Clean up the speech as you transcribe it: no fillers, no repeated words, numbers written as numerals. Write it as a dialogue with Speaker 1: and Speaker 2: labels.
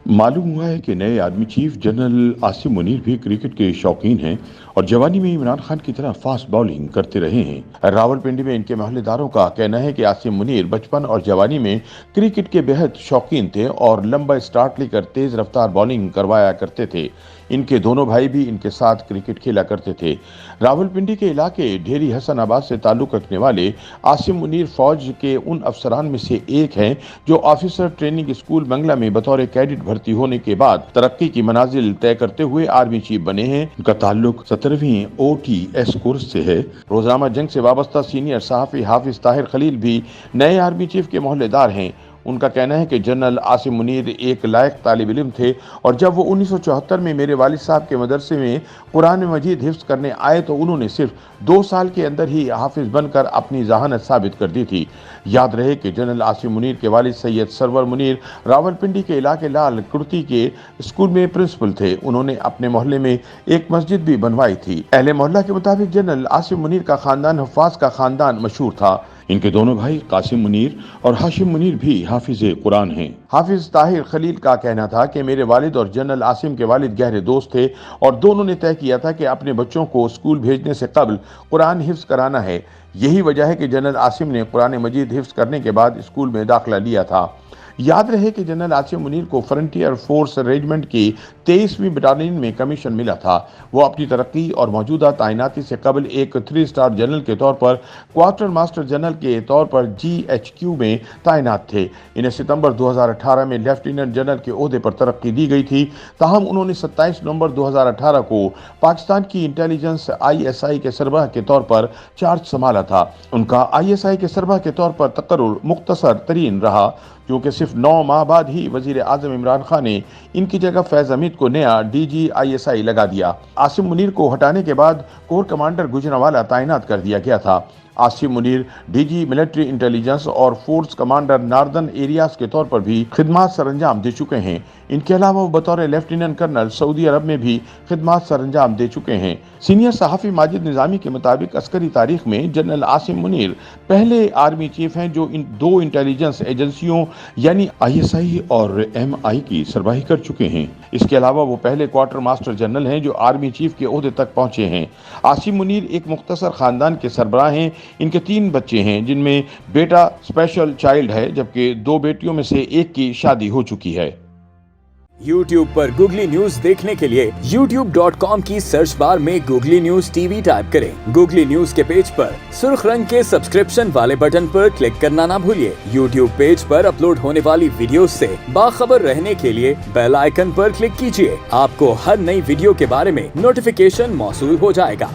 Speaker 1: मालूम हुआ है कि नए army chief general Asim Munir भी क्रिकेट के शौकीन हैं और जवानी में इमरान खान की तरह फास्ट बॉलिंग करते रहे हैं। रावलपिंडी में इनके मोहल्लेदारों का कहना है कि आसिम मुनीर बचपन और जवानी में क्रिकेट के बेहद शौकीन थे और लंबा स्टार्ट लेकर तेज रफ्तार बॉलिंग करवाया करते थे। इनके दोनों भाई भी इनके साथ क्रिकेट खेला करते थे। रावलपिंडी के इलाके ढेरी हसनाबाद से ताल्लुक रखने वाले आसिम मुनीर फौज के उन अफसरान में से एक हैं जो ऑफिसर ट्रेनिंग स्कूल मंगला में बतौर कैडेट भर्ती होने के बाद तरक्की की मनाजिल तय करते हुए आर्मी चीफ बने हैं। उनका ताल्लुक 17वीं OTS कोर्स से है। रोजनामा जंग से वाबस्ता सीनियर सहाफी हाफिज ताहिर खलील भी नए आर्मी चीफ के मोहल्लेदार हैं। उनका कहना है कि जनरल आसिम मुनीर एक लायक तालिब इल्म थे और जब वो 1974 में मेरे वालिद साहब के मदरसे में कुरान मजीद हिफ्ज करने आए तो उन्होंने सिर्फ 2 साल के अंदर ही हाफिज बनकर अपनी जहानत साबित कर दी थी। याद रहे कि जनरल आसिम मुनीर के वालिद सैयद सरवर मुनीर रावलपिंडी के इलाके लाल कुर्ती के स्कूल में प्रिंसिपल थे। उन्होंने अपने मोहल्ले में एक मस्जिद भी बनवाई थी। अहले मोहल्ला के मुताबिक जनरल आसिम मुनीर का खानदान हफ्फाज का खानदान मशहूर था। इनके दोनों भाई कासिम मुनीर और हाशिम मुनीर भी हाफिज कुरान हैं। हाफिज ताहिर खलील का कहना था कि मेरे वालिद और जनरल आसिम के वालिद गहरे दोस्त थे और दोनों ने तय किया था कि अपने बच्चों को स्कूल भेजने से कबल कुरान हिफ्ज कराना है। यही वजह है कि जनरल आसिम ने कुरान मजीद हिफ्ज करने के बाद स्कूल में दाखिला लिया था। याद रहे कि जनरल आसिम मुनीर को फ्रंटियर फोर्स रेजिमेंट की 23वीं बटालियन में कमीशन मिला था। वो अपनी तरक्की और मौजूदा तैनाती से कबल एक 3 स्टार जनरल के तौर पर क्वार्टर मास्टर जनरल के तौर पर GHQ में तैनात थे। इन्हें सितंबर 2018 में लेफ्टिनेंट जनरल के ओहदे पर तरक्की दी गई थी। ताहम उन्होंने 27 नवंबर 2018 को पाकिस्तान की इंटेलिजेंस ISI के सरबराह के तौर पर चार्ज संभाला था। उनका ISI के सरबराह के तौर पर तकर्रुर मुख्तसर तरीन रहा, क्योंकि सिर्फ 9 माह बाद ही वजीर आजम इमरान खान ने इनकी जगह फैज हमीद को नया DG ISI लगा दिया। आसिम मुनीर को हटाने के बाद कोर कमांडर गुजरांवाला तैनात कर दिया गया था। Asim Munir DG military intelligence और फोर्स कमांडर नॉर्दर्न एरियाज के तौर पर भी खिदमात सरंजाम दे चुके हैं। इनके अलावा वो बतौर लेफ्टिनेंट कर्नल सऊदी अरब में भी खिदमात सरंजाम दे चुके हैं। सीनियर सहाफी माजिद निजामी के मुताबिक अस्करी तारीख में जनरल आसिम मुनीर पहले आर्मी चीफ हैं जो इन 2 इंटेलिजेंस एजेंसियों यानी ISI और MI की सरबराही कर चुके हैं। इसके अलावा वो पहले क्वार्टर मास्टर जनरल हैं जो आर्मी चीफ के ओहदे तक पहुंचे हैं। आसिम मुनीर एक मुख्तसर खानदान के सरबराह हैं। इनके 3 बच्चे हैं, जिनमें बेटा स्पेशल चाइल्ड है जबकि 2 बेटियों में से एक की शादी हो चुकी है।
Speaker 2: YouTube पर गूगली न्यूज देखने के लिए youtube.com की सर्च बार में गूगली न्यूज TV टाइप करें। गूगली न्यूज के पेज पर सुर्ख रंग के सब्सक्रिप्शन वाले बटन पर क्लिक करना ना भूलिए। YouTube पेज पर अपलोड होने वाली वीडियोस से बाखबर रहने के लिए बेल आइकन पर क्लिक कीजिए। आपको हर नई वीडियो के बारे में नोटिफिकेशन मौसूल हो जाएगा।